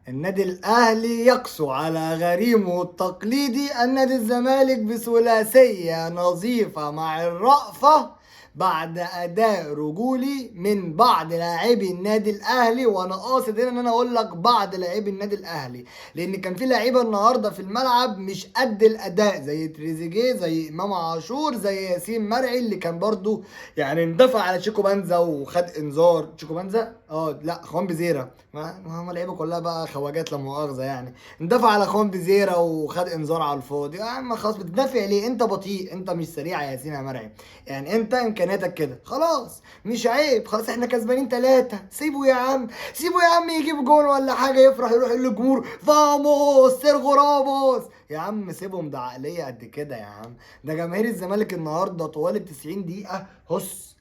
النادي الأهلي يقسو على غريمه التقليدي النادي الزمالك بثلاثية نظيفة مع الرأفة بعد أداء رجولي من بعض لاعبي النادي الأهلي. وأنا قاصد هنا إن أنا أقول لك بعض لاعبي النادي الأهلي، لأن كان في لعيبة النهاردة في الملعب مش قد الأداء، زي تريزيجيه، زي إمام عاشور، زي ياسين مرعي اللي كان برضو يعني اندفع على تشيكو بانزا وخد انذار. تشيكو بانزا لا، خوان بيزيرا، ما هم اللعيبه كلها بقى خواجات لا مؤاخذه يعني. اندفع على خوان بيزيرا وخد انذار على الفاضي. يا عم خلاص، بتدافع ليه؟ انت بطيء، انت مش سريع يا ياسين يا مرعي. يعني انت امكانياتك كده خلاص، مش عيب. خلاص احنا كسبانين 3، سيبه يا عم، سيبه يا عم يجيب جون ولا حاجه، يفرح يروح يقول للجمهور فاموس سيرغو راموس. يا عم سيبهم، ده عقليه قد كده يا عم. ده جماهير الزمالك النهارده طوال ال 90 دقيقه هص،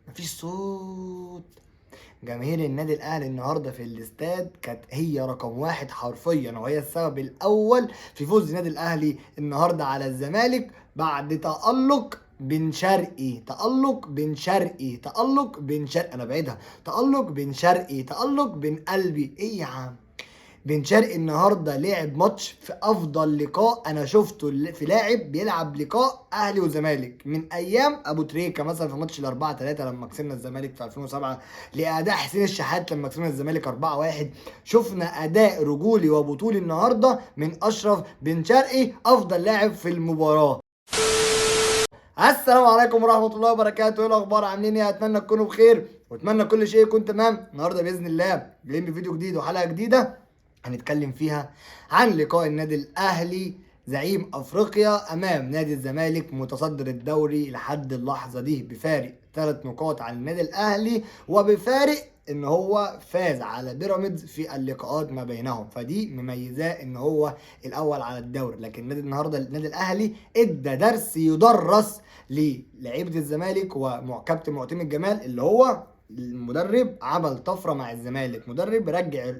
مفيش صوت. جماهير النادي الاهلي النهارده في الاستاد كانت هي رقم واحد حرفيا، وهي السبب الاول في فوز النادي الاهلي النهارده على الزمالك بعد تألق بن شرقي، تألق بن شرقي، تألق بن شرقي، انا بعيدها، تألق بن شرقي، تألق بن قلبي. ايه يا عم؟ بن شرقي النهارده لعب ماتش في افضل لقاء انا شفته في لاعب بيلعب لقاء اهلي وزمالك من ايام ابو تريكه، مثلا في ماتش ال4-3 لما كسبنا الزمالك في 2007، لاداء حسين الشحات لما كسبنا الزمالك 4-1. شفنا اداء رجولي وبطولي النهارده من اشرف بن شرقي، افضل لاعب في المباراه. السلام عليكم ورحمه الله وبركاته. ايه الاخبار؟ عاملين ايه؟ اتمنى تكونوا بخير واتمنى كل شيء يكون تمام. النهارده باذن الله جايين بفيديو جديد وحلقه جديده هنتكلم فيها عن لقاء النادي الاهلي زعيم افريقيا امام نادي الزمالك متصدر الدوري لحد اللحظه دي بفارق 3 نقاط عن النادي الاهلي، وبفارق ان هو فاز على بيراميدز في اللقاءات ما بينهم، فدي مميزاه ان هو الاول على الدوري. لكن النهارده النادي الاهلي ادى درس يدرس للعيبه الزمالك وكابتن معتمد جمال اللي هو المدرب عمل طفره مع الزمالك، مدرب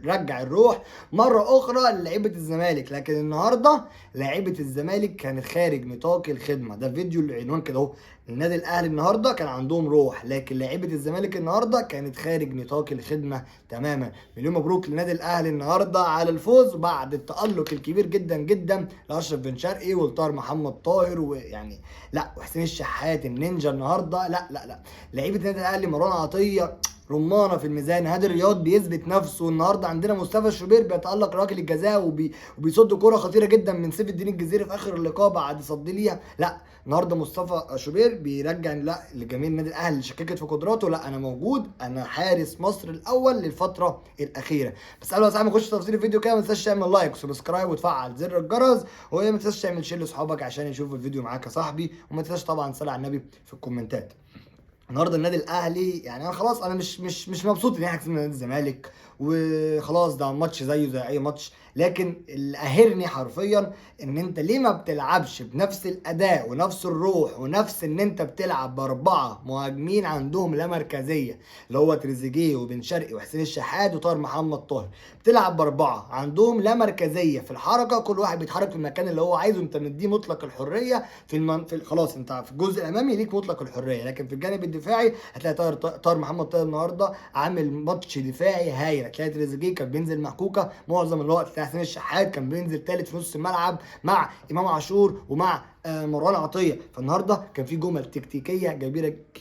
رجع الروح مره اخرى للعيبه الزمالك. لكن النهارده لعيبه الزمالك كانت خارج نطاق الخدمه. ده فيديو العنوان كده اهو، النادي الاهلي النهارده كان عندهم روح، لكن لعيبه الزمالك النهارده كانت خارج نطاق الخدمه تماما. مليون مبروك للنادي الاهلي النهارده على الفوز بعد التالق الكبير جدا جدا لاشرف بن شرقي والطاهر محمد طاهر، ويعني لا، وحسين الشحات النينجا النهارده. لا لا لا، لعيبه النادي الاهلي مروان عطيه رمانه في الميزان، هادي الرياض بيثبت نفسه النهارده. عندنا مصطفى الشوبير بيتالق ركله الجزاء وبيصد كره خطيره جدا من سيف الدين الجزيري في اخر اللقاء بعد صد ليها. لا، النهارده مصطفى شوبير بيرجع لا لجماهير النادي الاهلي اللي شككت في قدراته، لا انا موجود، انا حارس مصر الاول للفتره الاخيره. بس قبل ما صاحبي نخش تفاصيل الفيديو كده، ما تنساش تعمل لايك وسبسكرايب وتفعل زر الجرس، وما تنساش تعمل شير لاصحابك عشان يشوفوا الفيديو معاك يا صاحبي، وما تنساش طبعا تصلي على النبي في الكومنتات. النهارده النادي الاهلي يعني انا خلاص، انا مش مبسوط ان احنا كسبنا نادي الزمالك وخلاص، ده ماتش زيه زي اي ماتش. لكن اللي قاهرني حرفيا ان انت ليه ما بتلعبش بنفس الاداء ونفس الروح ونفس ان انت بتلعب باربعه مهاجمين عندهم لا مركزيه، اللي هو تريزيجيه وبن شرقي وحسين الشحات وطاهر محمد طاهر. بتلعب باربعه عندهم لا مركزيه في الحركه، كل واحد بيتحرك في المكان اللي هو عايزه، انت مديه مطلق الحريه خلاص انت في الجزء الامامي ليك مطلق الحريه، لكن في الجانب الدفاعي هتلاقي طاهر محمد طاهر النهارده عامل ماتش دفاعي هايل. هتلاقي تريزيجيه كان بينزل مع كوكا معظم الوقت، هتلاقي حسين الشحات كان بينزل ثالث في نص الملعب مع امام عاشور ومع مروان عطيه. فالنهارده كان في جمل تكتيكيه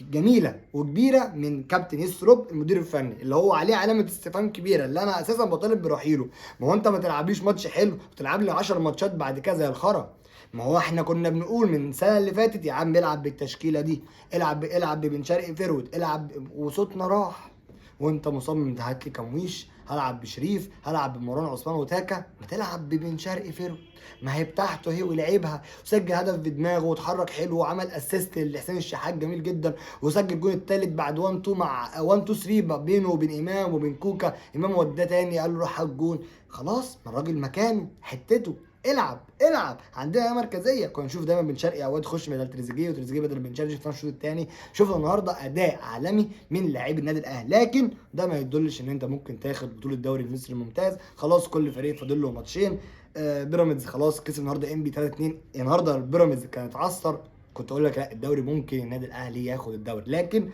جميله وكبيره من كابتن يسرب المدير الفني، اللي هو عليه علامه استفهام كبيره، اللي انا اساسا بطالب برحيله. ما هو انت ما تلعبليش ماتش حلو وتلعب لي 10 ماتشات بعد كده زي الخرا. ما هو احنا كنا بنقول من السنه اللي فاتت يا عم العب بالتشكيله دي، العب ببن شرقي فيرود، العب، وصوتنا راح. وانت مصمم ده هات لي كمويش، هلعب بشريف، هلعب بمروان عثمان وتاكا، ما تلعب ببن شرقي فيرود. ما هي بتاعته اهي، ولعبها وسجل هدف بدماغه واتحرك حلو وعمل اسيست لحسين الشحات جميل جدا، وسجل الجون الثالث بعد 1 2 مع 1 2 3 بينه وبين امام وبين كوكا. امام وداه تاني قال له روح هات الجون. خلاص، ما الراجل مكانه حتته، العب عندنا مركزيه. كنا نشوف دايما بن شرقي اوقات يخش بدل تريزيجيه وتريزيجيه بدل بن شرقي في الشوط الثاني. شوف النهارده اداء عالمي من لاعبي النادي الاهلي، لكن ده ما يدلش ان انت ممكن تاخد بطوله الدوري المصري الممتاز. خلاص كل فريق فاضل له ماتشين. بيراميدز خلاص كسب النهارده انبي 3-2. النهارده بيراميدز كان اتعثر، كنت اقول لك لا الدوري ممكن النادي الاهلي ياخد الدوري، لكن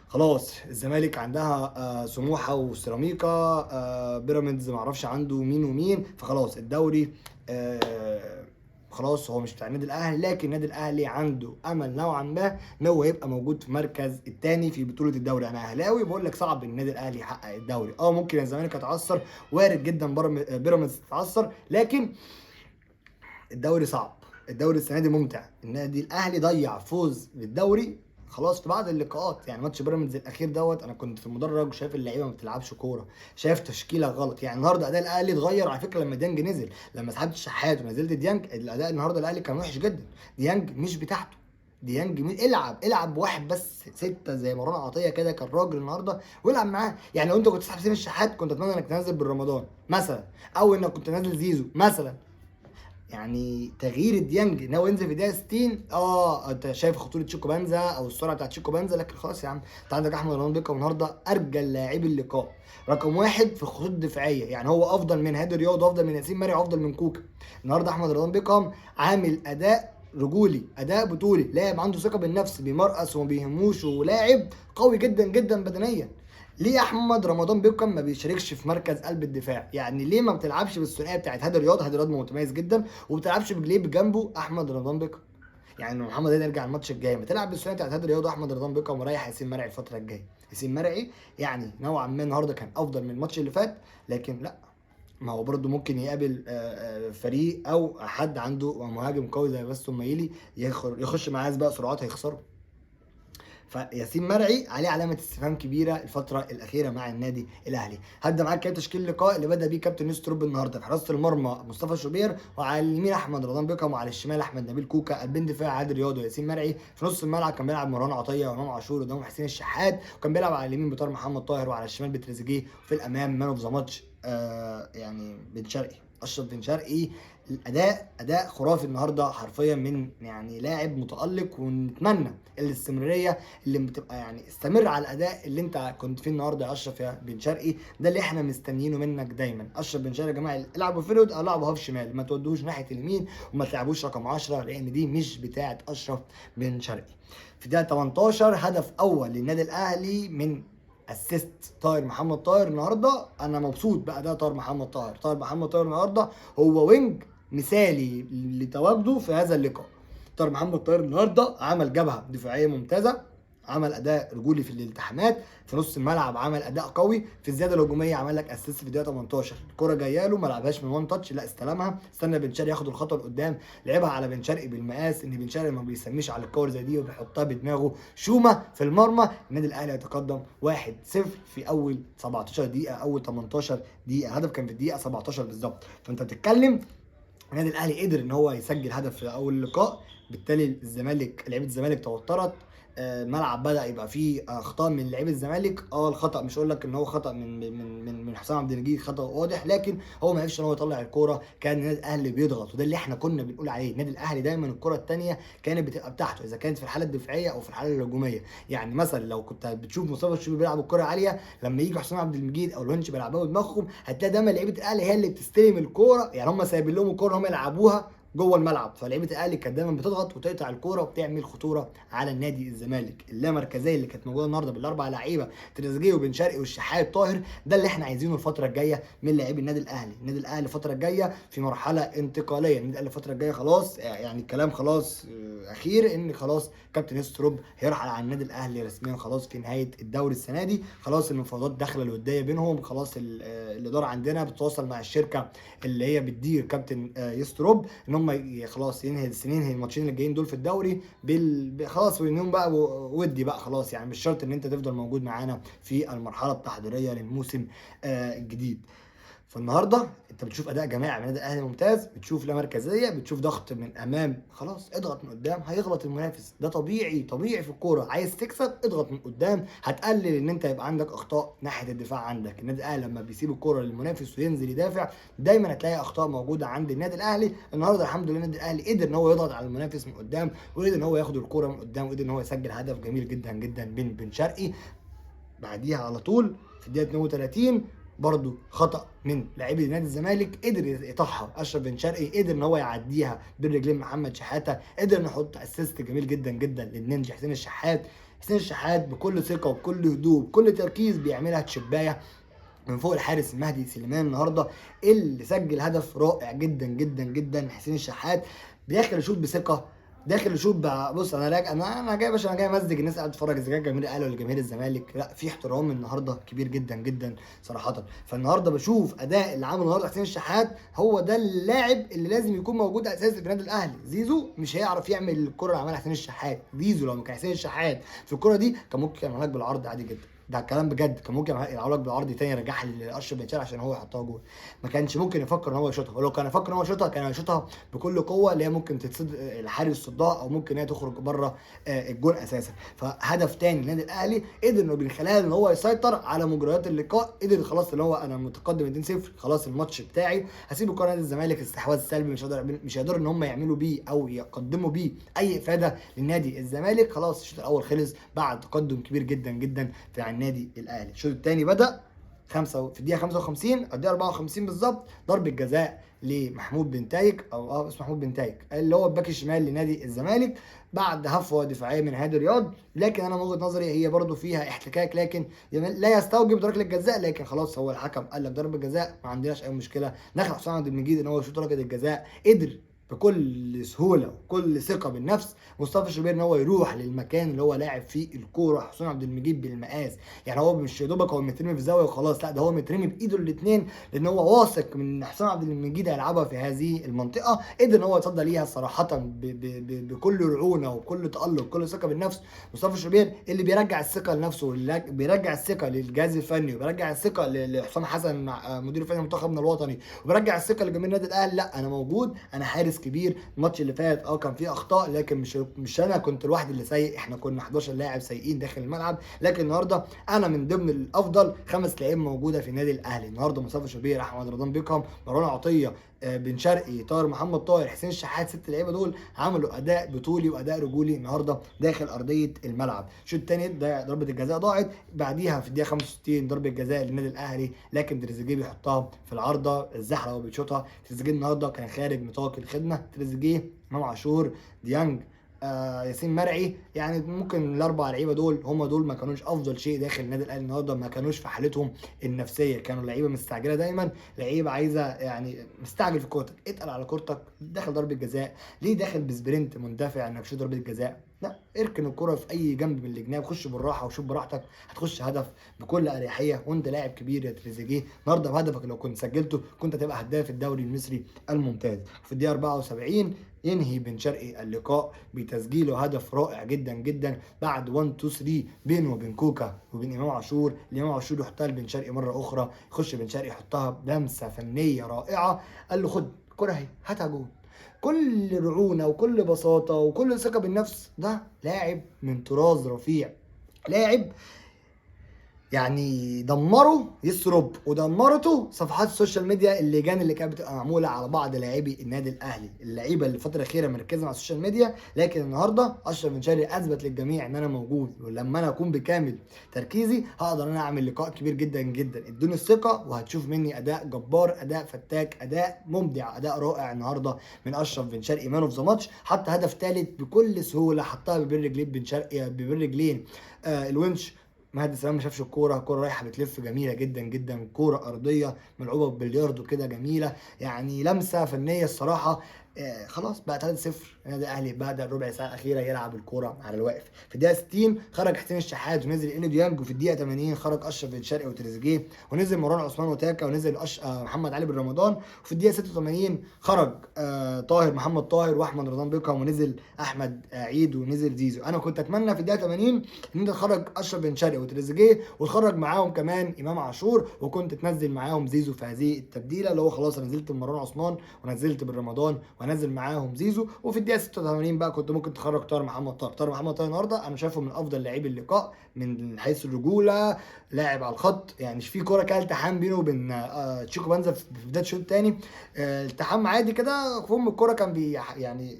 خلاص الزمالك عندها سموحه وسيراميكا، بيراميدز معرفش عنده مين ومين، فخلاص الدوري خلاص هو مش بتاع النادي الاهلي، لكن النادي الاهلي عنده امل نوعا ما ان هو يبقى موجود في المركز الثاني في بطوله الدوري. انا اهلاوي بقول لك صعب ان النادي الاهلي يحقق الدوري، ممكن الزمالك يتعثر، وارد جدا بيراميدز تتعثر، لكن الدوري صعب. الدوري السنه دي ممتع، النادي الاهلي ضيع فوز بالدوري خلاص في بعض اللقاءات. يعني ماتش بيراميدز الاخير دوت انا كنت في المدرج وشايف اللعيبه ما بتلعبش كوره، شايف تشكيله غلط. يعني النهارده اداء الاهلي اتغير على فكره لما ديانج نزل، لما سحبت الشحات ونزلت ديانج الاداء النهارده الاهلي كان وحش جدا. ديانج مش بتاعته، ديانج العب بواحد بس 6 زي مروان عطيه كده، كان راجل النهارده والعب معاه. يعني لو انت كنت تسحب حسين الشحات كنت اتمنى انك تنزل بالرمضان مثلا، او انك كنت نازل زيزو مثلا. يعني تغيير الديانج ان هو ينزل في الدقيقه 60، انت شايف خطوره تشيكو بنزا او السرعه بتاعت تشيكو بنزا، لكن خلاص يا عم انت عندك احمد رمضان بيكا النهارده ارجل لاعبي اللقاء، رقم واحد في الخطوط الدفاعيه. يعني هو افضل من هادي رياض وافضل من ياسين مرعي وافضل من كوكا. النهارده احمد رمضان بيكا عامل اداء رجولي، اداء بطولي، لاعب عنده ثقه بالنفس، بيمرقص وما بيهموش، ولاعب قوي جدا جدا بدنيا. ليه احمد رمضان بيكم ما بيشاركش في مركز قلب الدفاع؟ يعني ليه ما بتلعبش بالثنائيه بتاعت هادي رياض؟ هادي رياض متميز جدا، وما بتلعبش بجليب جنبه احمد رمضان بيكم. يعني محمد هاني يرجع الماتش الجاي ما تلعب بالثنائيه بتاعت هادي رياض واحمد رمضان بيكم، ومريح ياسين مرعي الفتره الجايه. ياسين مرعي يعني نوعا ما النهارده كان افضل من الماتش اللي فات، لكن لا، ما هو برده ممكن يقابل فريق او حد عنده مهاجم قوي زي باستون مايلي يخش معاه سباق سرعات هيخسره. فياسين مرعي عليه علامه استفهام كبيره الفتره الاخيره مع النادي الاهلي. هبدا معاك كده تشكيل اللقاء اللي بدا بيه كابتن يوسف النهارده. في حراسه المرمى مصطفى شوبير، وعلى اليمين احمد رمضان بيكم، وعلى الشمال احمد نبيل كوكا. قلبين دفاع عادل رياض وياسين مرعي. في نص الملعب كان بيلعب مروان عطيه وامام عاشور قدام حسين الشحات، وكان بيلعب على اليمين بطار محمد طاهر، وعلى الشمال بتريزيجيه، وفي الامام مان اوف ذا ماتش يعني بن شرقي، اشرف بن شرقي. اداء خرافي النهارده حرفيا من يعني لاعب متالق، ونتمنى الاستمراريه اللي بتبقى يعني استمر على الاداء اللي انت كنت فيه النهارده يا اشرف يا بن شرقي. ده اللي احنا مستنيينه منك دايما. اشرف بن شرقي يا جماعه العبوا فيرود او العبوا هاف شمال، ما تودوش ناحيه اليمين وما تلعبوش رقم 10، لان دي مش بتاعه اشرف بن شرقي. في دقيقه 18 هدف اول للنادي الاهلي من اسيست طاهر محمد طاهر. النهارده انا مبسوط باداء طاهر محمد طاهر. طاهر محمد طاهر النهارده هو وينج مثالي لتواجده في هذا اللقاء. طاهر محمد طاهر النهارده عمل جبهه دفاعيه ممتازه، عمل اداء رجولي في الالتحامات، في نص الملعب عمل اداء قوي، في الزياده الهجوميه عمل لك اسيست في الدقيقه 18. الكره جايه له ما لعبهاش من وان تاتش، لا استلمها، استنى بن شرقي ياخد الخطوه لقدام، لعبها على بن شرقي بالمقاس، ان بن شرقي ما بيسميش على الكور زي دي وبيحطها بدماغه شومه في المرمى. النادي الاهلي يتقدم 1-0 في اول 17 دقيقه، اول 18 دقيقه. الهدف كان في الدقيقه 17 بالظبط. فانت بتتكلم النادي الاهلي قدر ان هو يسجل هدف في اول لقاء، بالتالي الزمالك لعيبه الزمالك توترت، الملعب بدا يبقى فيه اخطاء من لعيبه الزمالك. الخطا مش هقول لك ان هو خطا من حسام عبد المجيد، خطا واضح، لكن هو ما عرفش ان هو يطلع الكوره. كان النادي الاهلي بيضغط، وده اللي احنا كنا بنقول عليه. النادي الاهلي دايما الكره الثانيه كانت بتبقى بتاعته، اذا كانت في الحاله الدفاعيه او في الحاله الهجوميه. يعني مثلا لو كنت بتشوف مصطفى الشوبي بيلعب الكره عاليه، لما يجي حسام عبد المجيد او الونش بيلعبوها بدماغهم، هتلاقي دايما لعيبه الاهلي هي اللي بتستلم الكوره. يعني هم سايبين لهم الكوره هم يلعبوها جوه الملعب، فلعيبه الاهلي كانت دايما بتضغط وتقطع الكوره وبتعمل خطوره على النادي الزمالك. اللامركزيه اللي كانت موجوده النهارده بالاربع لعيبه تريزيجيه وبن شرقي والشحات طاهر، ده اللي احنا عايزينه الفتره الجايه من لاعبي النادي الاهلي. النادي الاهلي الفتره الجايه في مرحله انتقاليه، النادي الاهلي الفتره الجايه خلاص، يعني الكلام خلاص اخير ان خلاص كابتن يستروب هيرحل عن النادي الاهلي رسميا خلاص في نهايه الدوري السنه دي. خلاص المفاوضات داخله الوديه بينهم، خلاص الاداره عندنا بتتواصل مع الشركه اللي هي بتدير كابتن يستروب ان هم خلاص ينهي الماتشين اللي جايين دول في الدوري خلاص، وينهم بقى ودي بقى خلاص. يعني مش شرط ان انت تفضل موجود معانا في المرحله التحضيريه للموسم الجديد. فالنهارده انت بتشوف اداء جماعي من النادي الاهلي ممتاز، بتشوف لا مركزيه، بتشوف ضغط من امام، خلاص اضغط من قدام هيغلط المنافس، ده طبيعي في الكوره. عايز تكسب اضغط من قدام، هتقلل ان انت يبقى عندك اخطاء ناحيه الدفاع. عندك النادي الاهلي لما بيسيب الكوره للمنافس وينزل يدافع دايما هتلاقي اخطاء موجوده عند النادي الاهلي. النهارده الحمد لله النادي الاهلي قدر ان هو يضغط على المنافس من قدام، وقدر ان هو ياخد الكوره من قدام، وقدر ان هو يسجل هدف جميل جدا جدا بن شرقي. بعديها على طول في الدقيقه 32 برضو خطا من لاعبي نادي الزمالك، قدر يقطعها اشرف بن شرقي، قدر ان هو يعديها بين رجلين محمد شحاته، قدر نحط اسيست جميل جدا جدا للنينجا حسين الشحات. حسين الشحات بكل ثقه وبكل هدوء بكل تركيز بيعملها تشبايه من فوق الحارس المهدي سليمان النهارده، اللي سجل هدف رائع جدا جدا جدا. حسين الشحات داخل يشوط بثقه، داخل يشوط بص انا راجع، انا جاي يا باشا، انا جاي امزج الناس قاعده تتفرج، اذا كان جماهير الاهلي ولا جماهير الزمالك، لا في احترام النهارده كبير جدا جدا صراحه. فالنهارده بشوف اداء اللي عامله النهارده حسين الشحات، هو ده اللاعب اللي لازم يكون موجود اساسي في النادي الاهلي. زيزو مش هيعرف يعمل الكره اللي عملها حسين الشحات. زيزو لو ما كان حسين الشحات في الكره دي كان ممكن يعملها لك بالعرض عادي جدا، ده الكلام بجد، كان ممكن يلعب لك بالعرض تاني يرجعها لاشرف بن شرقي عشان هو يحطها جول. ما كانش ممكن يفكر ان هو يشوطها، ولو كان يفكر ان هو يشوطها كان هيشوطها بكل قوه اللي هي ممكن تتصد الحارس صدها، او ممكن هي تخرج بره الجول اساسا. فهدف تاني للنادي الاهلي، قدر انه من خلال ان هو يسيطر على مجريات اللقاء، قدر خلاص اللي هو انا متقدم 2-0 خلاص الماتش بتاعي، هسيب الكره نادي الزمالك استحواذ سلبي مش هيقدروا ان هم يعملوا بيه او يقدموا بيه اي افاده للنادي الزمالك. خلاص الشوط الاول خلص بعد تقدم كبير جدا جدا في النادي الاهلي. الشوط الثاني بدا في الدقيقه 55 الدقيقه 54 بالظبط، ضربه جزاء لمحمود بنتايج، او اسمه محمود بنتايج اللي هو الباك الشمال لنادي الزمالك، بعد هفوه دفاعيه من هادي رياض. لكن انا من وجهه نظري هي برده فيها احتكاك، لكن لا يستوجب ركله الجزاء، لكن خلاص هو الحكم قال لك ضربه جزاء، ما عندناش اي مشكله. دخل حسام عبد المجيد ان هو يشوط ركله الجزاء، قدر بكل سهوله وكل ثقه بالنفس مصطفى شوبير ان هو يروح للمكان اللي هو لاعب فيه الكوره حسام عبد المجيد بالمقاس. يعني هو مش يا دوبك هو مترمي في زاويه وخلاص، لا ده هو مترمي بايده الاثنين، لان هو واثق من حسام عبد المجيد هيلعبها في هذه المنطقه. قدر ان هو يتصدى ليها صراحه بكل رعونه وبكل تالق وبكل ثقه بالنفس. مصطفى شوبير اللي بيرجع الثقه لنفسه، بيرجع الثقه للجهاز الفني، وبيرجع الثقه لحسام حسن مع مدير فني منتخبنا الوطني، وبيرجع الثقه لجماهير النادي الاهلي. لا انا موجود، انا حارس كبير. الماتش اللي فات كان فيه اخطاء، لكن مش انا كنت الواحد اللي سيء، احنا كنا 11 لاعب سيئين داخل الملعب. لكن النهارده انا من ضمن الافضل 5 لاعيبه موجوده في النادي الاهلي النهارده: مصطفى شوبير، احمد رمضان بيكهام، مروان عطيه، بن شرقي، طاهر محمد طاهر، حسين الشحات. 6 لعيبه دول عملوا اداء بطولي واداء رجولي النهارده داخل ارضيه الملعب. الشوط الثاني ضربه الجزاء ضاعت، بعديها في الدقيقه 65 ضربه جزاء للنادي الاهلي، لكن تريزيجيه بيحطها في العارضه، الزحله وهو بيشوطها. تريزيجيه النهارده كان خارج نطاق الخدمه، تريزيجيه، امام عاشور، ديانج، ياسين مرعي، يعني ممكن الاربع لعيبه دول هم دول ما كانوش افضل شيء داخل النادي الاهلي النهارده، ما كانوش في حالتهم النفسيه، كانوا لعيبه مستعجله دايما، لعيبه عايزه يعني مستعجل في كورتك، اتقل على كورتك، داخل ضربه جزاء ليه، داخل بسبرنت مندفع انك تشوط ضربه جزاء، لا اركن الكره في اي جنب من الجناب، خش بالراحه وشوف براحتك، هتخش هدف بكل اريحيه، وانت لاعب كبير يا تريزيجيه. النهارده بهدفك لو كنت سجلته كنت هتبقى هداف الدوري المصري الممتاز. في الدقيقه 74 ينهي بن شرقي اللقاء بتسجيله هدف رائع جدا جدا بعد 1 2 3 بينه وبين كوكا وبين امام عاشور، امام عاشور يحطها لبن شرقي مره اخرى، يخش بن شرقي يحطها بلمسه فنيه رائعه، قال له خد الكره اهي هاتها جول. كل رعونه وكل بساطه وكل ثقه بالنفس، ده لاعب من طراز رفيع، لاعب يعني دمره يسرب، ودمرته صفحات السوشيال ميديا، اللجان اللي كانت بتبقى معموله على بعض لاعبي النادي الاهلي، اللعيبه اللي الفتره الاخيره مركزه على السوشيال ميديا. لكن النهارده اشرف بن شرقي اثبت للجميع ان انا موجود، ولما انا اكون بكامل تركيزي هقدر ان انا اعمل لقاء كبير جدا جدا. ادوني الثقه وهتشوف مني اداء جبار، اداء فتاك، اداء مبدع، اداء رائع النهارده من اشرف بن شرقي. مان اوف ذا ماتش، حتى هدف ثالث بكل سهوله حطها بين رجلين بن شرقي، بين رجلين الونش. مهدي سلام ما شافش الكوره، كوره رايحه بتلف جميله جدا جدا، كوره ارضيه ملعوبه ببلياردو كده جميله، يعني لمسه فنيه الصراحه. خلاص بقى 3-0 النادي الاهلي بعد الربع ساعه الاخيره يلعب الكوره على الواقف. في الدقيقه 60 خرج حسين الشحات ونزل انو ديانج، وفي الدقيقه 80 خرج اشرف بن شرقي وتريزيجيه، ونزل مروان عثمان وتاكا، ونزل محمد علي بن رمضان. وفي الدقيقه 86 خرج طاهر محمد طاهر واحمد رمضان بيكهام، ونزل احمد عيد، ونزل زيزو. انا كنت اتمنى في الدقيقه 80 ان انت تخرج اشرف بن شرقي وتريزيجيه، وتخرج معاهم كمان امام عاشور، وكنت تنزل معاهم زيزو في هذه التبديله، اللي هو خلاص انا نزلت بمروان عثمان ونزلت بن رمضان وانزل معاهم زيزو. وفي الدقيقه 86 بقى كنت ممكن تخرج طاهر محمد طاهر. طاهر محمد طاهر النهارده انا شايفه من افضل لاعبي اللقاء من حيث الرجوله، لاعب على الخط، يعني في كوره كده التحام بينه وبين تشيكو بنزا في بدايه الشوط الثاني، التحام عادي كده، فم الكوره كان يعني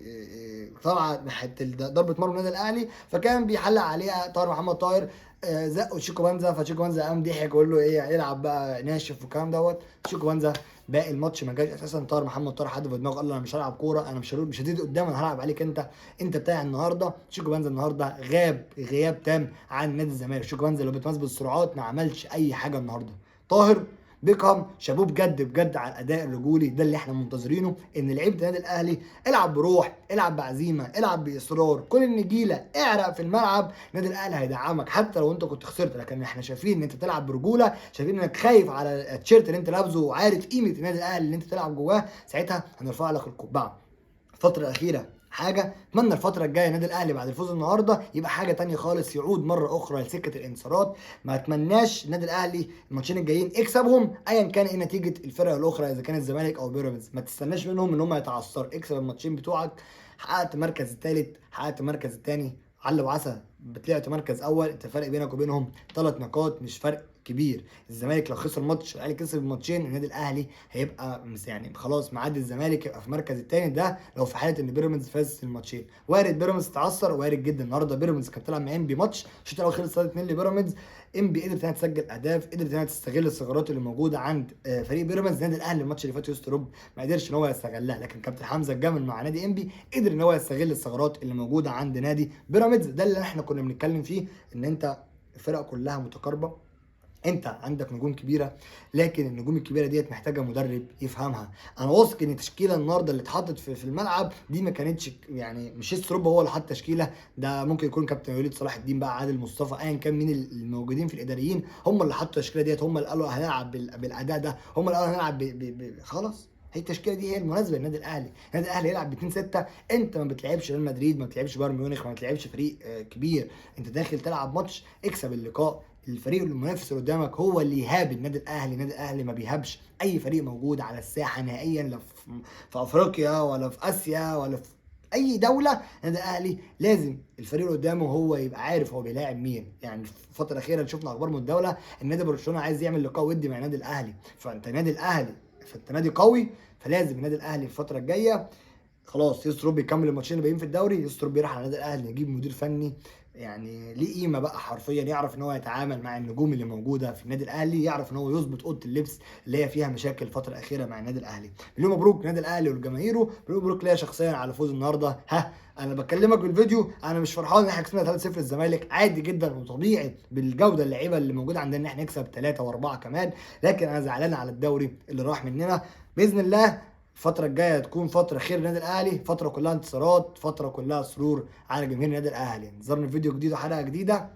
طالعه ناحيه ضربه مرمى النادي الاهلي، فكان بيحلق عليها طاهر محمد طاهر، زقوا شيكو بنزا، فشيكو بنزا قام ضحك وقال له ايه هيلعب بقى ناشف والكلام دوت. شيكو بنزا باقي الماتش ما جاش اساسا. طاهر محمد طاهر حد في دماغه قال له انا مش هلعب كوره، انا مش هتيجي قدام، انا هلعب عليك انت، انت بتاعي النهارده. شيكو بنزا النهارده غاب غياب تام عن نادي الزمالك. شيكو بنزا اللي بيتميز بالسرعات ما عملش اي حاجه النهارده. طاهر بيكهام شابوه بجد بجد على الاداء الرجولي ده اللي احنا منتظرينه، ان لعيبه النادي الاهلي العب بروح، العب بعزيمه، العب باصرار، كل النجيله اعرق في الملعب، النادي الاهلي هيدعمك حتى لو انت كنت خسرت. لكن احنا شايفين ان انت بتلعب برجوله، شايفين انك خايف على التيشيرت اللي انت لابسه وعارف قيمه النادي الاهلي اللي انت تلعب جواه، ساعتها هنرفع لك القبعه. الفترة الأخيرة حاجة، اتمنى الفترة الجاية النادي الأهلي بعد الفوز النهاردة يبقى حاجة تانية خالص، يعود مرة أخرى لسكة الانتصارات. ما اتمناش النادي الأهلي الماتشين الجايين اكسبهم أيا كان إيه نتيجة الفرق الأخرى، إذا كان الزمالك أو بيراميدز، ما تستناش منهم إن هم يتعثروا، اكسب الماتشين بتوعك. حققت المركز الثالث، حققت المركز الثاني، على وعسى طلعت مركز اول، انت الفرق بينك وبينهم 3 نقاط مش فرق كبير. الزمالك لو خسر ماتش الاهلي كسب الماتشين، النادي الاهلي هيبقى يعني خلاص معدي الزمالك، يبقى في المركز الثاني. ده لو في حاله ان بيراميدز فاز الماتشين. وارد بيراميدز تتعثر، وارد جدا. النهارده بيراميدز كانت بتلعب مع انبي ماتش، الشوط الاول خلص 3-2 لبيراميدز. انبي قدرت انها تسجل اهداف، قدرت انها تستغل الثغرات اللي موجوده عند فريق بيراميدز. النادي الاهلي الماتش اللي فات يوستروب ما قدرش ان هو يستغلها، لكن كابتن حمزه الجمل مع نادي انبي قدر ان هو يستغل الثغرات اللي موجوده عند نادي بيراميدز. ده اللي احنا كنا بنتكلم فيه، ان انت الفرق كلها متقاربه، انت عندك نجوم كبيره، لكن النجوم الكبيره ديت محتاجه مدرب يفهمها. انا واثق ان التشكيله النهارده اللي اتحطت في الملعب دي ما كانتش يعني مش السروب هو اللي حط تشكيله، ده ممكن يكون كابتن وليد صلاح الدين بقى، عادل مصطفى، ايا كان مين الموجودين في الاداريين، هم اللي حطوا التشكيله ديت، هم اللي قالوا هنلعب بالاداء ده، هم اللي قالوا هنلعب خلاص. هي التشكيله دي هي المناسبه للنادي الاهلي. النادي الاهلي يلعب ب 2-6، انت ما بتلعبش ريال مدريد، ما بتلعبش بايرن ميونخ، ما بتلعبش فريق كبير، انت داخل تلعب ماتش اكسب اللقاء. الفريق المنافس اللي قدامك هو اللي يهاب النادي الاهلي. النادي الاهلي ما بيهابش اي فريق موجود على الساحه نهائيا، لا في افريقيا ولا في اسيا ولا في اي دوله. النادي الاهلي لازم الفريق اللي قدامه هو يبقى عارف هو بيلاعب مين. يعني في الفتره الاخيره شفنا اخبار من الدوله، النادي برشلونه عايز يعمل لقاء ودي مع النادي الاهلي، فانت نادي الاهلي، فانت نادي قوي، فلازم النادي الاهلي الفتره الجايه خلاص يستر بيكمل الماتشين اللي باقيين في الدوري، يستر بيروح على النادي الاهلي يجيب مدير فني يعني ليه قيمه بقى حرفيا، يعرف ان هو يتعامل مع النجوم اللي موجوده في النادي الاهلي، يعرف ان هو يظبط اوضه اللبس اللي هي فيها مشاكل الفتره الاخيره مع النادي الاهلي. مليون مبروك النادي الاهلي والجماهيره، مليون مبروك ليا شخصيا على فوز النهارده. ها انا بكلمك بالفيديو، انا مش فرحان ان احنا كسبنا 3-0 الزمالك، عادي جدا وطبيعي بالجوده اللعيبه اللي موجوده عندنا ان احنا نكسب 3 و4 كمان، لكن انا زعلان على الدوري اللي راح مننا. باذن الله الفترة الجاية تكون فترة خير للنادي الأهلي، فترة كلها انتصارات، فترة كلها سرور على جماهير النادي الأهلي. انتظرنا في فيديو جديد وحلقة جديدة.